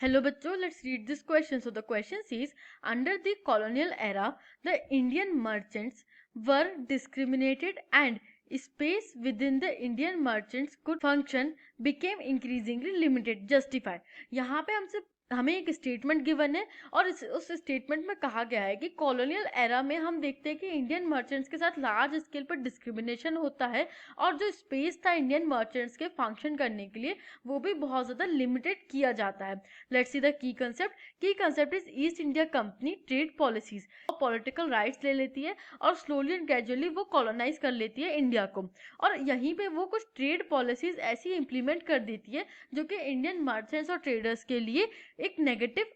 Hello bachcho, let's read this question. So the question says, under the colonial era, the Indian merchants were discriminated and space within the Indian merchants could function became increasingly limited. Justify. यहाँ पे हमें एक statement given है और उस statement में कहा गया है कि कॉलोनियल एरा में हम देखते हैं कि इंडियन मर्चेंट्स के साथ लार्ज स्केल पर डिस्क्रिमिनेशन होता है और जो स्पेस था इंडियन मर्चेंट्स के फंक्शन करने के लिए वो भी बहुत ज़्यादा लिमिटेड किया जाता है. Let's see the key concept. Key concept is East India Company trade policies. Political rights ले लेती है और स्लोली एंड ग्रेजुअली वो कॉलोनाइज कर लेती है इंडिया को और यहीं पे वो कुछ ट्रेड पॉलिसीज ऐसी इंप्लीमेंट कर देती है जो कि इंडियन मर्चेंट्स और ट्रेडर्स के लिए एक नेगेटिव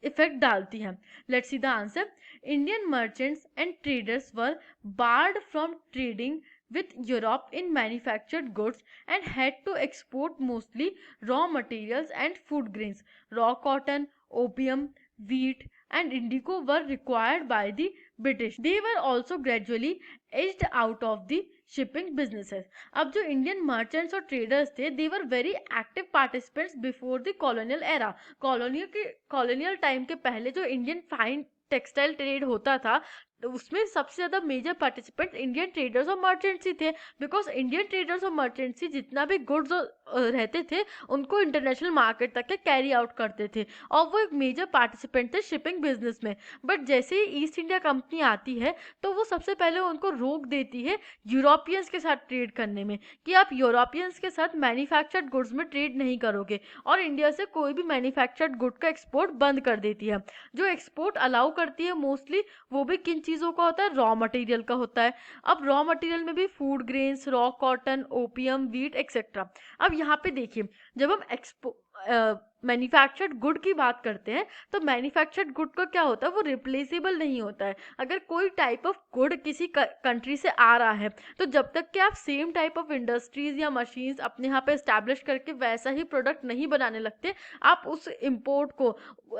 इफेक्ट डालती है. Let's see the answer. Indian merchants and traders were board from trading with Europe in manufactured goods and had to export mostly raw materials and food grains. Raw cotton, opium, wheat and indigo were required by the British. They were also gradually edged out of the shipping businesses. अब जो Indian merchants और traders थे they were very active participants before the colonial era. Colonial time के पहले जो Indian fine textile trade होता था उसमें सबसे ज़्यादा मेजर पार्टिसिपेंट इंडियन ट्रेडर्स और मर्चेंट्स ही थे बिकॉज इंडियन ट्रेडर्स और मर्चेंट्स ही जितना भी गुड्स रहते थे उनको इंटरनेशनल मार्केट तक के कैरी आउट करते थे और वो एक मेजर पार्टिसिपेंट थे शिपिंग बिजनेस में. बट जैसे ही ईस्ट इंडिया कंपनी आती है तो वो सबसे पहले उनको रोक देती है यूरोपियंस के साथ ट्रेड करने में कि आप यूरोपियंस के साथ मैन्युफैक्चर्ड गुड्स में ट्रेड नहीं करोगे और इंडिया से कोई भी मैन्युफैक्चर्ड गुड का एक्सपोर्ट बंद कर देती है. जो एक्सपोर्ट अलाउ करती है मोस्टली वो भी किन चीज़ों का होता है, रॉ मटेरियल का होता है. अब रॉ मटेरियल में भी food grains, raw cotton, opium, wheat etcetera. अब यहाँ पे देखिए जब हम मैन्युफैक्चर्ड गुड की बात करते हैं तो मैन्युफैक्चर्ड गुड का क्या होता है वो रिप्लेसेबल नहीं होता है. अगर कोई टाइप ऑफ गुड किसी कंट्री से आ रहा है तो जब तक कि आप सेम टाइप ऑफ इंडस्ट्रीज या मशीन्स अपने यहाँ पे इस्टेब्लिश करके वैसा ही प्रोडक्ट नहीं बनाने लगते आप उस इम्पोर्ट को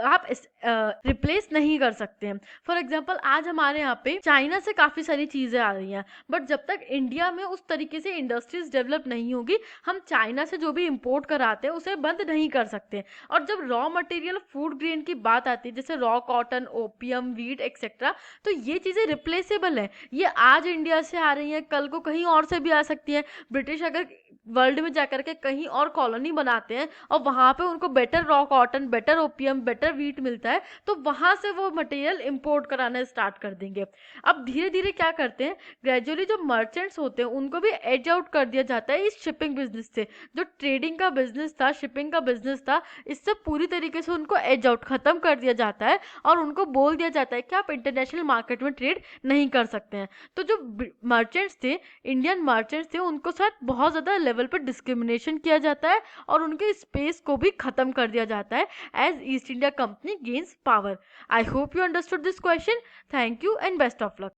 आप रिप्लेस नहीं कर सकते हैं. फॉर एग्जाम्पल आज हमारे यहाँ पे चाइना से काफ़ी सारी चीज़ें आ रही हैं बट जब तक इंडिया में उस तरीके से इंडस्ट्रीज डेवलप नहीं होगी हम चाइना से जो भी इम्पोर्ट कराते हैं उसे बंद नहीं कर सकते. और जब रॉ मटेरियल फूड ग्रेन की बात आती है जैसे raw cotton, opium, wheat etcetera तो ये चीज़ें रिप्लेसेबल है. ये आज इंडिया से आ रही हैं कल को कहीं और से भी आ सकती है. ब्रिटिश अगर वर्ल्ड में जाकर के कहीं और कॉलोनी बनाते हैं और वहाँ पे उनको better raw cotton, better opium, better wheat मिलता है तो वहाँ से वो मटेरियल इंपोर्ट कराना स्टार्ट कर देंगे. अब धीरे धीरे क्या करते हैं ग्रेजुअली जो मर्चेंट्स होते हैं उनको भी एज आउट कर दिया जाता है इस शिपिंग बिजनेस से. जो ट्रेडिंग का बिजनेस था, शिपिंग का बिजनेस था, इससे पूरी तरीके से उनको एज आउट ख़त्म कर दिया जाता है और उनको बोल दिया जाता है कि आप इंटरनेशनल मार्केट में ट्रेड नहीं कर सकते हैं. तो जो मर्चेंट्स थे, इंडियन मर्चेंट्स थे, उनको साथ बहुत ज़्यादा लेवल पर डिस्क्रिमिनेशन किया जाता है और उनके स्पेस को भी ख़त्म कर दिया जाता है as East India Company gains power. I hope you understood this question. Thank you and best of luck.